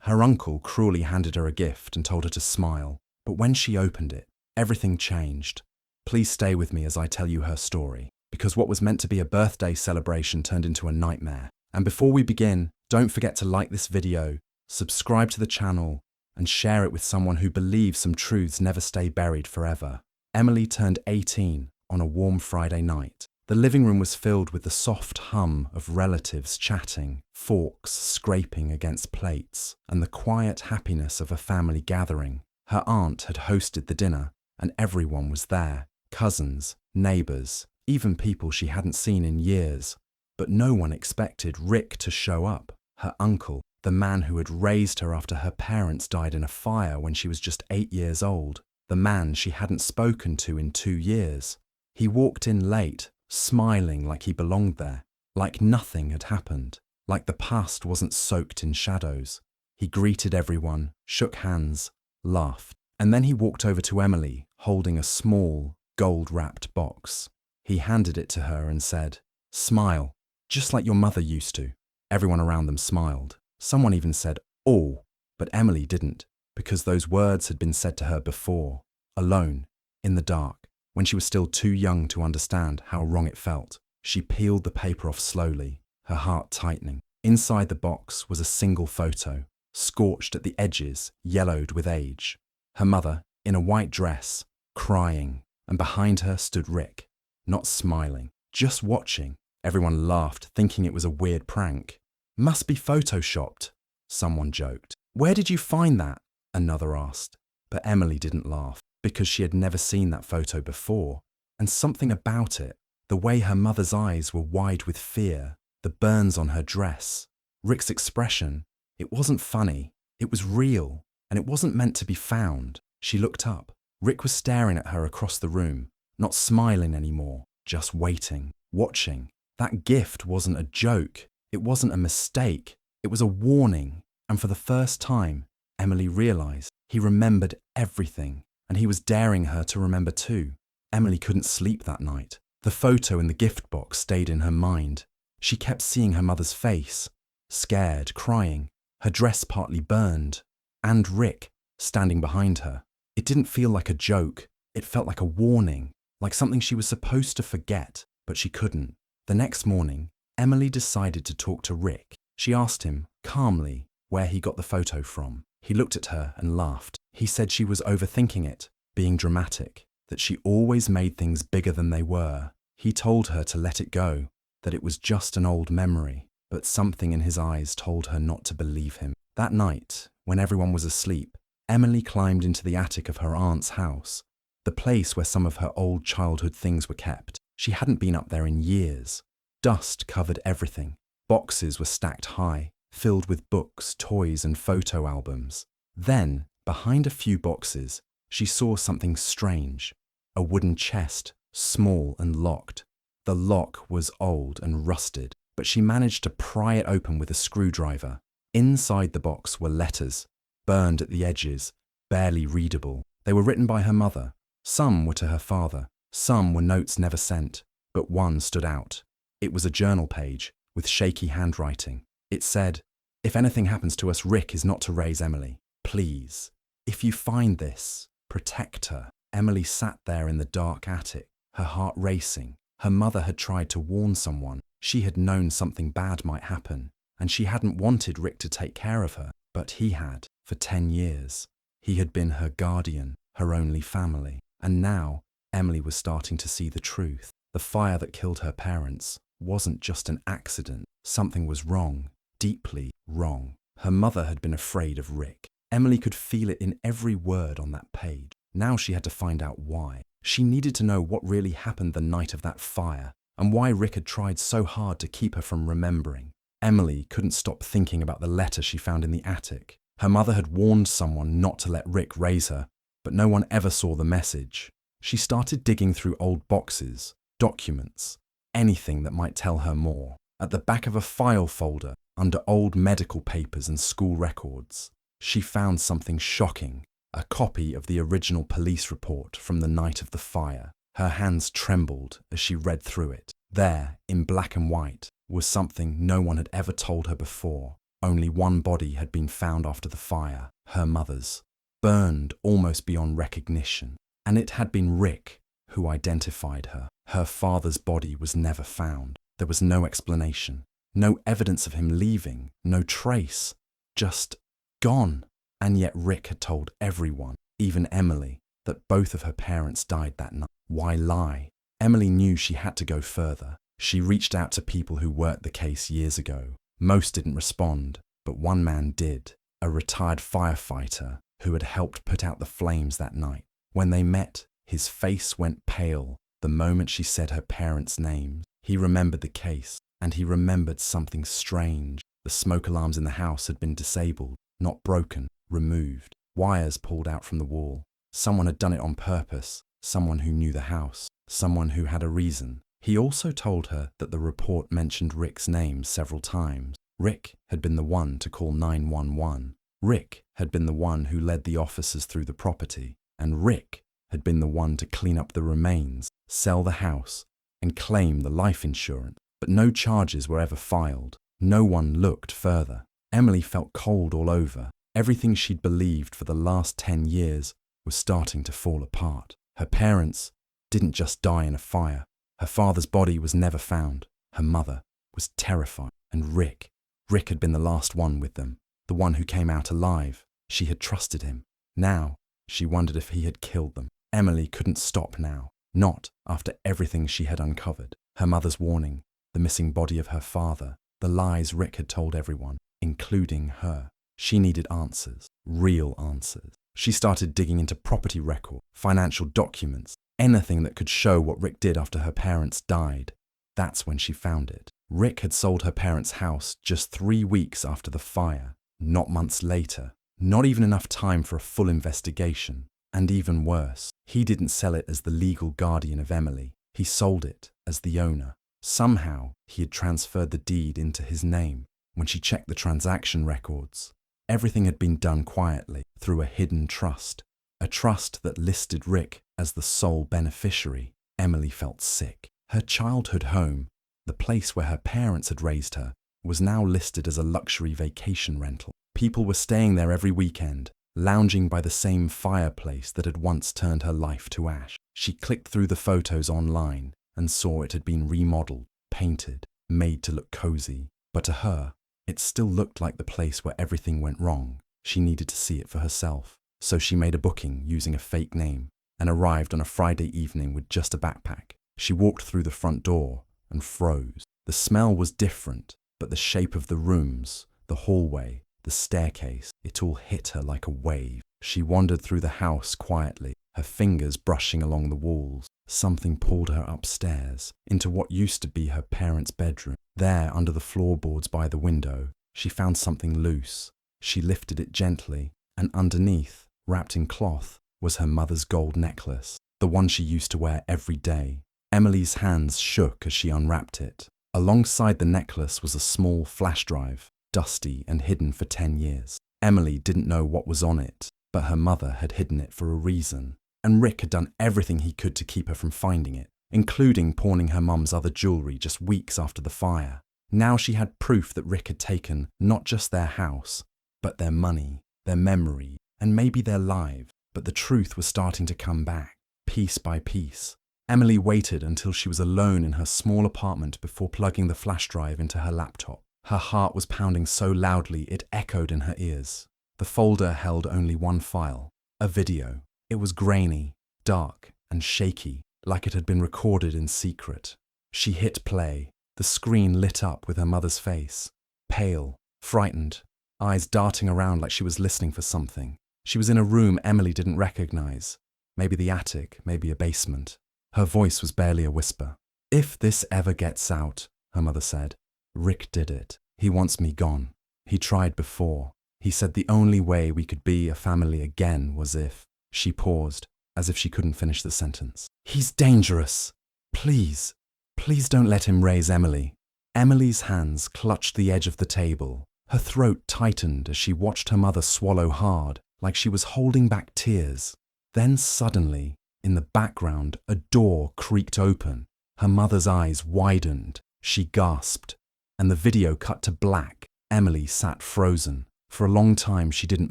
Her uncle cruelly handed her a gift and told her to smile, but when she opened it, everything changed. Please stay with me as I tell you her story, because what was meant to be a birthday celebration turned into a nightmare. And before we begin, don't forget to like this video, subscribe to the channel, and share it with someone who believes some truths never stay buried forever. Emily turned 18 on a warm Friday night. The living room was filled with the soft hum of relatives chatting, forks scraping against plates, and the quiet happiness of a family gathering. Her aunt had hosted the dinner, and everyone was there. Cousins, neighbours, even people she hadn't seen in years. But no one expected Rick to show up. Her uncle, the man who had raised her after her parents died in a fire when she was just 8 years old. The man she hadn't spoken to in 2 years. He walked in late, smiling like he belonged there, like nothing had happened, like the past wasn't soaked in shadows. He greeted everyone, shook hands, laughed, and then he walked over to Emily, holding a small, gold-wrapped box. He handed it to her and said, "Smile, just like your mother used to." Everyone around them smiled. Someone even said, "Oh," but Emily didn't, because those words had been said to her before, alone, in the dark, when she was still too young to understand how wrong it felt. She peeled the paper off slowly, her heart tightening. Inside the box was a single photo, scorched at the edges, yellowed with age. Her mother, in a white dress, crying, and behind her stood Rick, not smiling, just watching. Everyone laughed, thinking it was a weird prank. "Must be photoshopped," someone joked. "Where did you find that?" another asked. But Emily didn't laugh, because she had never seen that photo before. And something about it, the way her mother's eyes were wide with fear, the burns on her dress, Rick's expression, it wasn't funny, it was real, and it wasn't meant to be found. She looked up. Rick was staring at her across the room, not smiling anymore, just waiting, watching. That gift wasn't a joke, it wasn't a mistake, it was a warning. And for the first time, Emily realized he remembered everything, and he was daring her to remember too. Emily couldn't sleep that night. The photo in the gift box stayed in her mind. She kept seeing her mother's face, scared, crying, her dress partly burned, and Rick standing behind her. It didn't feel like a joke, it felt like a warning, like something she was supposed to forget, but she couldn't. The next morning, Emily decided to talk to Rick. She asked him, calmly, where he got the photo from. He looked at her and laughed. He said she was overthinking it, being dramatic, that she always made things bigger than they were. He told her to let it go, that it was just an old memory, but something in his eyes told her not to believe him. That night, when everyone was asleep, Emily climbed into the attic of her aunt's house, the place where some of her old childhood things were kept. She hadn't been up there in years. Dust covered everything. Boxes were stacked high, filled with books, toys, and photo albums. Then, behind a few boxes, she saw something strange. A wooden chest, small and locked. The lock was old and rusted, but she managed to pry it open with a screwdriver. Inside the box were letters, burned at the edges, barely readable. They were written by her mother. Some were to her father. Some were notes never sent, but one stood out. It was a journal page with shaky handwriting. It said, "If anything happens to us, Rick is not to raise Emily. Please. If you find this, protect her." Emily sat there in the dark attic, her heart racing. Her mother had tried to warn someone. She had known something bad might happen, and she hadn't wanted Rick to take care of her, but he had, for 10 years. He had been her guardian, her only family. And now, Emily was starting to see the truth. The fire that killed her parents wasn't just an accident. Something was wrong, deeply wrong. Her mother had been afraid of Rick. Emily could feel it in every word on that page. Now she had to find out why. She needed to know what really happened the night of that fire, and why Rick had tried so hard to keep her from remembering. Emily couldn't stop thinking about the letter she found in the attic. Her mother had warned someone not to let Rick raise her, but no one ever saw the message. She started digging through old boxes, documents, anything that might tell her more. At the back of a file folder, under old medical papers and school records, she found something shocking, a copy of the original police report from the night of the fire. Her hands trembled as she read through it. There, in black and white, was something no one had ever told her before. Only one body had been found after the fire, her mother's, burned almost beyond recognition. And it had been Rick who identified her. Her father's body was never found. There was no explanation, no evidence of him leaving, no trace, just gone. And yet Rick had told everyone, even Emily, that both of her parents died that night. Why lie? Emily knew she had to go further. She reached out to people who worked the case years ago. Most didn't respond, but one man did, a retired firefighter who had helped put out the flames that night. When they met, his face went pale the moment she said her parents' names. He remembered the case, and he remembered something strange. The smoke alarms in the house had been disabled, not broken, removed. Wires pulled out from the wall. Someone had done it on purpose, someone who knew the house, someone who had a reason. He also told her that the report mentioned Rick's name several times. Rick had been the one to call 911. Rick had been the one who led the officers through the property. And Rick had been the one to clean up the remains, sell the house, and claim the life insurance. But no charges were ever filed. No one looked further. Emily felt cold all over. Everything she'd believed for the last 10 years was starting to fall apart. Her parents didn't just die in a fire. Her father's body was never found. Her mother was terrified. And Rick had been the last one with them, the one who came out alive. She had trusted him. Now, she wondered if he had killed them. Emily couldn't stop now, not after everything she had uncovered. Her mother's warning, the missing body of her father, the lies Rick had told everyone, including her. She needed answers, real answers. She started digging into property records, financial documents, anything that could show what Rick did after her parents died. That's when she found it. Rick had sold her parents' house just 3 weeks after the fire, not months later. Not even enough time for a full investigation. And even worse, he didn't sell it as the legal guardian of Emily. He sold it as the owner. Somehow, he had transferred the deed into his name. When she checked the transaction records, everything had been done quietly through a hidden trust. A trust that listed Rick as the sole beneficiary. Emily felt sick. Her childhood home, the place where her parents had raised her, was now listed as a luxury vacation rental. People were staying there every weekend, lounging by the same fireplace that had once turned her life to ash. She clicked through the photos online and saw it had been remodeled, painted, made to look cozy. But to her, it still looked like the place where everything went wrong. She needed to see it for herself. So she made a booking using a fake name and arrived on a Friday evening with just a backpack. She walked through the front door and froze. The smell was different, but the shape of the rooms, the hallway, the staircase, it all hit her like a wave. She wandered through the house quietly, her fingers brushing along the walls. Something pulled her upstairs, into what used to be her parents' bedroom. There, under the floorboards by the window, she found something loose. She lifted it gently, and underneath, wrapped in cloth, was her mother's gold necklace, the one she used to wear every day. Emily's hands shook as she unwrapped it. Alongside the necklace was a small flash drive, dusty and hidden for 10 years. Emily didn't know what was on it, but her mother had hidden it for a reason. And Rick had done everything he could to keep her from finding it, including pawning her mum's other jewelry just weeks after the fire. Now she had proof that Rick had taken not just their house, but their money, their memory, and maybe their lives. But the truth was starting to come back, piece by piece. Emily waited until she was alone in her small apartment before plugging the flash drive into her laptop. Her heart was pounding so loudly it echoed in her ears. The folder held only one file, a video. It was grainy, dark, and shaky, like it had been recorded in secret. She hit play. The screen lit up with her mother's face, pale, frightened, eyes darting around like she was listening for something. She was in a room Emily didn't recognize. Maybe the attic, maybe a basement. Her voice was barely a whisper. "If this ever gets out," her mother said, "Rick did it. He wants me gone. He tried before. He said the only way we could be a family again was if..." She paused, as if she couldn't finish the sentence. "He's dangerous. Please, please don't let him raise Emily." Emily's hands clutched the edge of the table. Her throat tightened as she watched her mother swallow hard, like she was holding back tears. Then suddenly, in the background, a door creaked open. Her mother's eyes widened. She gasped, and the video cut to black. Emily sat frozen. For a long time she didn't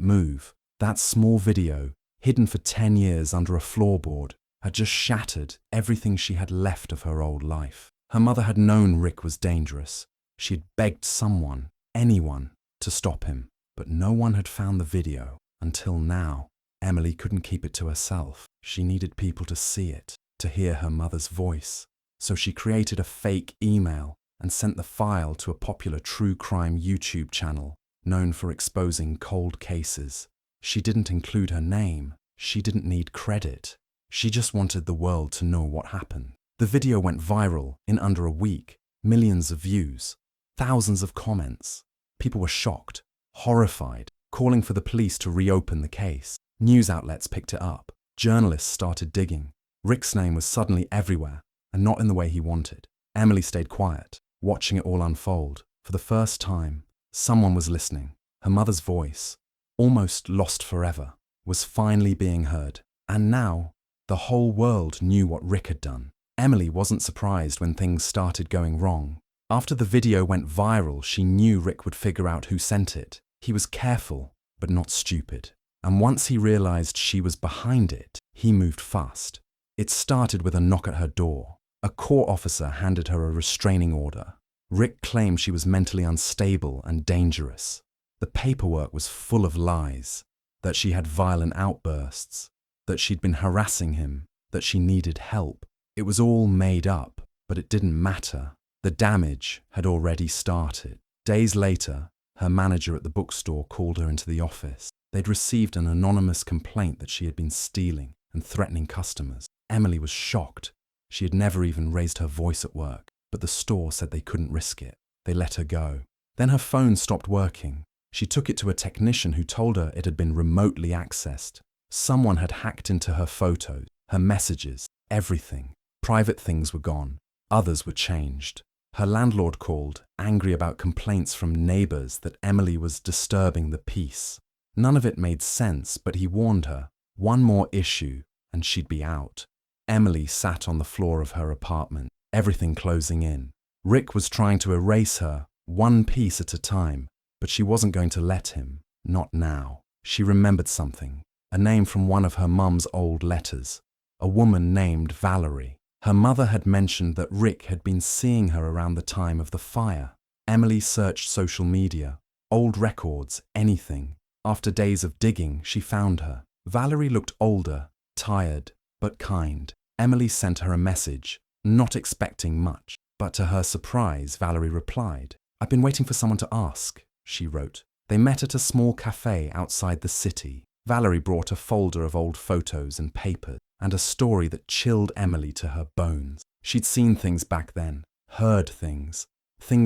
move. That small video, hidden for 10 years under a floorboard, had just shattered everything she had left of her old life. Her mother had known Rick was dangerous. She had begged someone, anyone, to stop him. But no one had found the video. Until now, Emily couldn't keep it to herself. She needed people to see it, to hear her mother's voice. So she created a fake email and sent the file to a popular true crime YouTube channel known for exposing cold cases. She didn't include her name. She didn't need credit. She just wanted the world to know what happened. The video went viral in under a week. Millions of views, thousands of comments. People were shocked, horrified, calling for the police to reopen the case. News outlets picked it up. Journalists started digging. Rick's name was suddenly everywhere, and not in the way he wanted. Emily stayed quiet, watching it all unfold. For the first time, someone was listening. Her mother's voice, almost lost forever, was finally being heard. And now, the whole world knew what Rick had done. Emily wasn't surprised when things started going wrong. After the video went viral, she knew Rick would figure out who sent it. He was careful, but not stupid. And once he realized she was behind it, he moved fast. It started with a knock at her door. A court officer handed her a restraining order. Rick claimed she was mentally unstable and dangerous. The paperwork was full of lies, that she had violent outbursts, that she'd been harassing him, that she needed help. It was all made up, but it didn't matter. The damage had already started. Days later, her manager at the bookstore called her into the office. They'd received an anonymous complaint that she had been stealing and threatening customers. Emily was shocked. She had never even raised her voice at work, but the store said they couldn't risk it. They let her go. Then her phone stopped working. She took it to a technician who told her it had been remotely accessed. Someone had hacked into her photos, her messages, everything. Private things were gone. Others were changed. Her landlord called, angry about complaints from neighbors that Emily was disturbing the peace. None of it made sense, but he warned her, one more issue and she'd be out. Emily sat on the floor of her apartment, everything closing in. Rick was trying to erase her, one piece at a time, but she wasn't going to let him, not now. She remembered something, a name from one of her mum's old letters, a woman named Valerie. Her mother had mentioned that Rick had been seeing her around the time of the fire. Emily searched social media, old records, anything. After days of digging, she found her. Valerie looked older, tired, but kind. Emily sent her a message, not expecting much. But to her surprise, Valerie replied. "I've been waiting for someone to ask," she wrote. They met at a small cafe outside the city. Valerie brought a folder of old photos and papers, and a story that chilled Emily to her bones. She'd seen things back then, heard things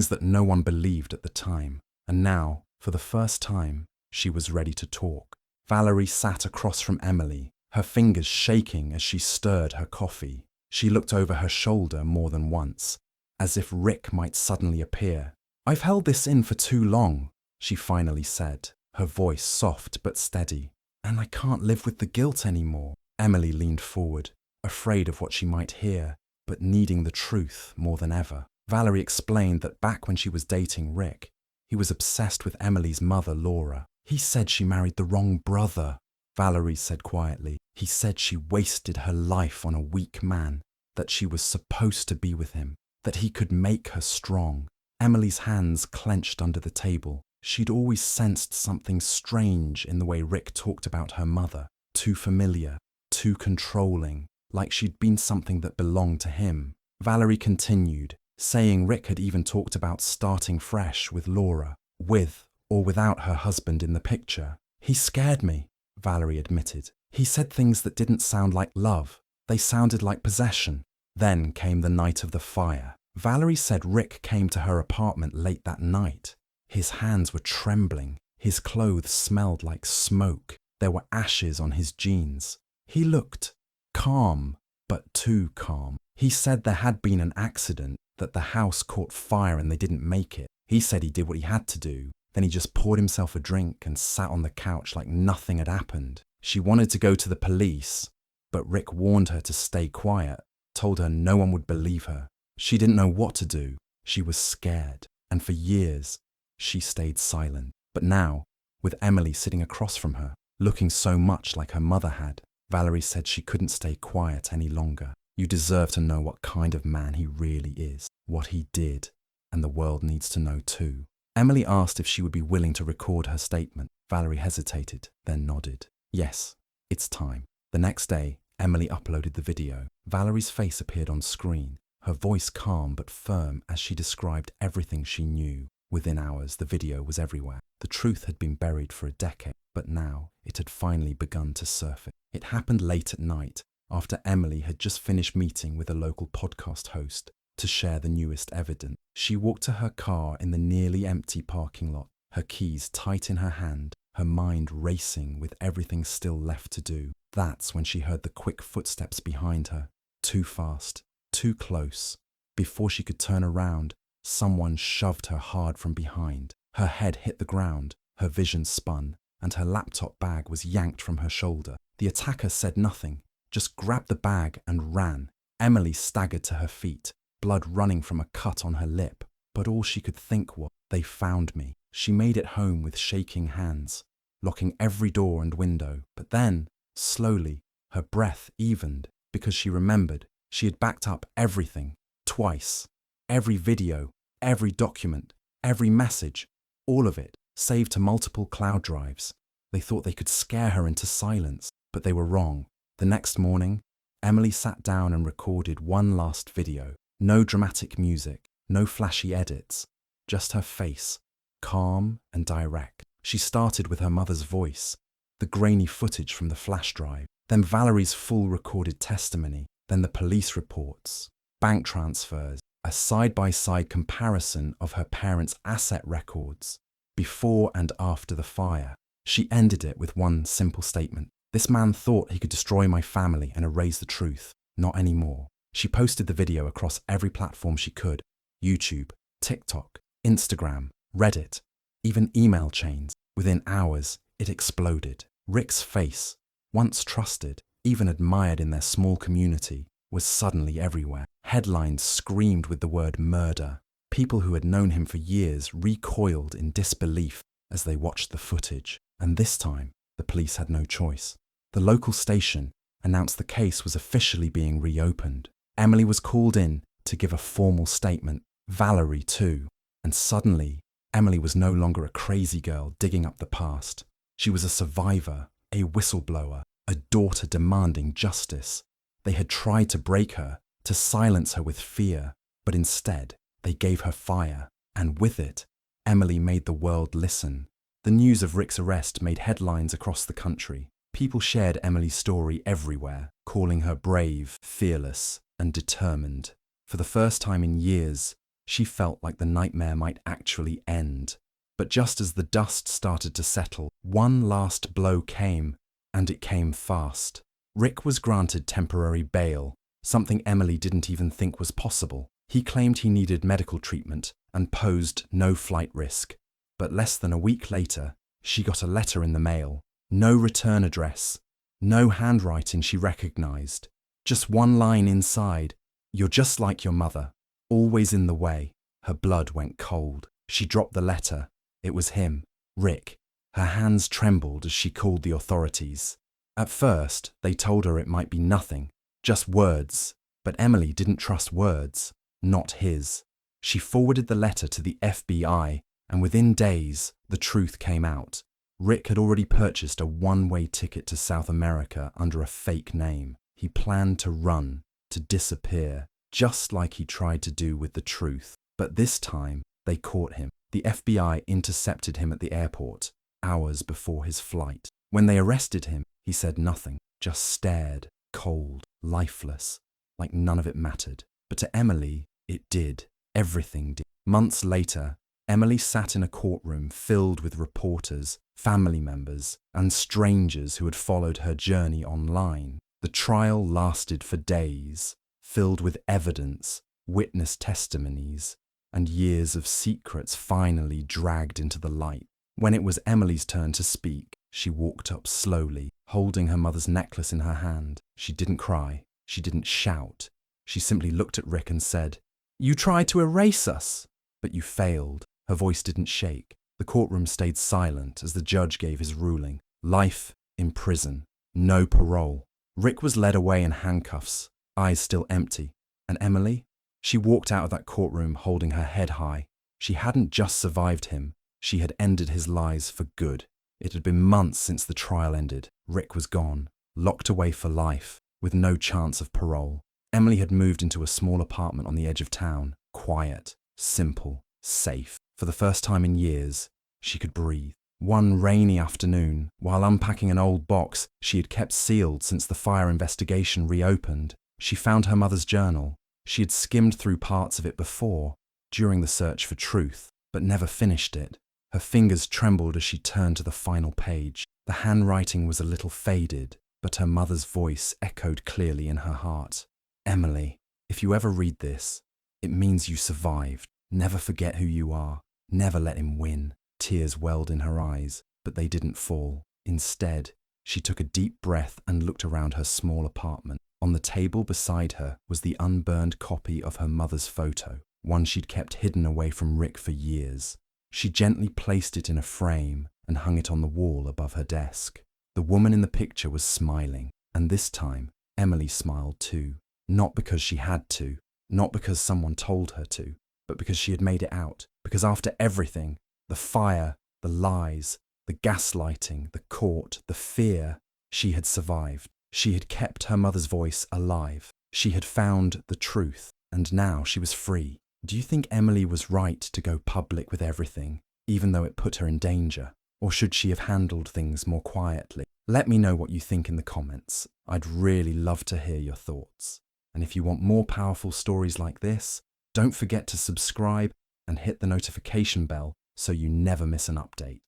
that no one believed at the time. And now, for the first time, she was ready to talk. Valerie sat across from Emily, her fingers shaking as she stirred her coffee. She looked over her shoulder more than once, as if Rick might suddenly appear. "I've held this in for too long," she finally said, her voice soft but steady. "And I can't live with the guilt anymore." Emily leaned forward, afraid of what she might hear, but needing the truth more than ever. Valerie explained that back when she was dating Rick, he was obsessed with Emily's mother, Laura. "He said she married the wrong brother," Valerie said quietly. "He said she wasted her life on a weak man, that she was supposed to be with him, that he could make her strong." Emily's hands clenched under the table. She'd always sensed something strange in the way Rick talked about her mother. Too familiar, too controlling, like she'd been something that belonged to him. Valerie continued, saying Rick had even talked about starting fresh with Laura, with or without her husband in the picture. "He scared me," Valerie admitted. "He said things that didn't sound like love. They sounded like possession." Then came the night of the fire. Valerie said Rick came to her apartment late that night. His hands were trembling. His clothes smelled like smoke. There were ashes on his jeans. He looked calm, but too calm. He said there had been an accident, that the house caught fire and they didn't make it. He said he did what he had to do. Then he just poured himself a drink and sat on the couch like nothing had happened. She wanted to go to the police, but Rick warned her to stay quiet, told her no one would believe her. She didn't know what to do. She was scared. And for years, She stayed silent. But now, with Emily sitting across from her, looking so much like her mother had, Valerie said she couldn't stay quiet any longer. You deserve to know what kind of man he really is, what he did, and the world needs to know too. Emily asked if she would be willing to record her statement. Valerie hesitated, then nodded. Yes, it's time. The next day, Emily uploaded the video. Valerie's face appeared on screen, her voice calm but firm as she described everything she knew. Within hours, the video was everywhere. The truth had been buried for a decade, but now it had finally begun to surface. It happened late at night, after Emily had just finished meeting with a local podcast host to share the newest evidence. She walked to her car in the nearly empty parking lot, her keys tight in her hand, her mind racing with everything still left to do. That's when she heard the quick footsteps behind her. Too fast, too close. Before she could turn around, someone shoved her hard from behind. Her head hit the ground, her vision spun, and her laptop bag was yanked from her shoulder. The attacker said nothing, just grabbed the bag and ran. Emily staggered to her feet, blood running from a cut on her lip. But all she could think was, "They found me." She made it home with shaking hands, locking every door and window. But then, slowly, her breath evened because she remembered she had backed up everything, twice. Every video, every document, every message, all of it, saved to multiple cloud drives. They thought they could scare her into silence, but they were wrong. The next morning, Emily sat down and recorded one last video. No dramatic music, no flashy edits, just her face, calm and direct. She started with her mother's voice, the grainy footage from the flash drive, then Valerie's full recorded testimony, then the police reports, bank transfers, a side-by-side comparison of her parents' asset records, before and after the fire. She ended it with one simple statement. "This man thought he could destroy my family and erase the truth. Not anymore." She posted the video across every platform she could: YouTube, TikTok, Instagram, Reddit, even email chains. Within hours, it exploded. Rick's face, once trusted, even admired in their small community, was suddenly everywhere. Headlines screamed with the word murder. People who had known him for years recoiled in disbelief as they watched the footage. And this time, the police had no choice. The local station announced the case was officially being reopened. Emily was called in to give a formal statement. Valerie too. And suddenly, Emily was no longer a crazy girl digging up the past. She was a survivor, a whistleblower, a daughter demanding justice. They had tried to break her, to silence her with fear, but instead, they gave her fire. And with it, Emily made the world listen. The news of Rick's arrest made headlines across the country. People shared Emily's story everywhere, calling her brave, fearless, and determined. For the first time in years, she felt like the nightmare might actually end. But just as the dust started to settle, one last blow came, and it came fast. Rick was granted temporary bail, something Emily didn't even think was possible. He claimed he needed medical treatment and posed no flight risk. But less than a week later, she got a letter in the mail. No return address, no handwriting she recognized. Just one line inside: "You're just like your mother, always in the way." Her blood went cold. She dropped the letter. It was him, Rick. Her hands trembled as she called the authorities. At first, they told her it might be nothing, just words. But Emily didn't trust words, not his. She forwarded the letter to the FBI, and within days, the truth came out. Rick had already purchased a one-way ticket to South America under a fake name. He planned to run, to disappear, just like he tried to do with the truth. But this time, they caught him. The FBI intercepted him at the airport, hours before his flight. When they arrested him, he said nothing, just stared, cold, lifeless, like none of it mattered. But to Emily, it did. Everything did. Months later, Emily sat in a courtroom filled with reporters, family members, and strangers who had followed her journey online. The trial lasted for days, filled with evidence, witness testimonies, and years of secrets finally dragged into the light. When it was Emily's turn to speak, she walked up slowly, holding her mother's necklace in her hand. She didn't cry. She didn't shout. She simply looked at Rick and said, "You tried to erase us, but you failed. Her voice didn't shake. The courtroom stayed silent as the judge gave his ruling. Life in prison. No parole. Rick was led away in handcuffs, eyes still empty. And Emily? She walked out of that courtroom holding her head high. She hadn't just survived him. She had ended his lies for good. It had been months since the trial ended. Rick was gone, locked away for life, with no chance of parole. Emily had moved into a small apartment on the edge of town. Quiet, simple, safe. For the first time in years, she could breathe. One rainy afternoon, while unpacking an old box she had kept sealed since the fire investigation reopened, she found her mother's journal. She had skimmed through parts of it before, during the search for truth, but never finished it. Her fingers trembled as she turned to the final page. The handwriting was a little faded, but her mother's voice echoed clearly in her heart. Emily, if you ever read this, it means you survived. Never forget who you are. Never let him win. Tears welled in her eyes, but they didn't fall. Instead, she took a deep breath and looked around her small apartment. On the table beside her was the unburned copy of her mother's photo, one she'd kept hidden away from Rick for years. She gently placed it in a frame and hung it on the wall above her desk. The woman in the picture was smiling, and this time, Emily smiled too. Not because she had to, not because someone told her to, but because she had made it out. Because after everything, the fire, the lies, the gaslighting, the court, the fear, she had survived. She had kept her mother's voice alive. She had found the truth, and now she was free. Do you think Emily was right to go public with everything, even though it put her in danger? Or should she have handled things more quietly? Let me know what you think in the comments. I'd really love to hear your thoughts. And if you want more powerful stories like this, don't forget to subscribe and hit the notification bell so you never miss an update.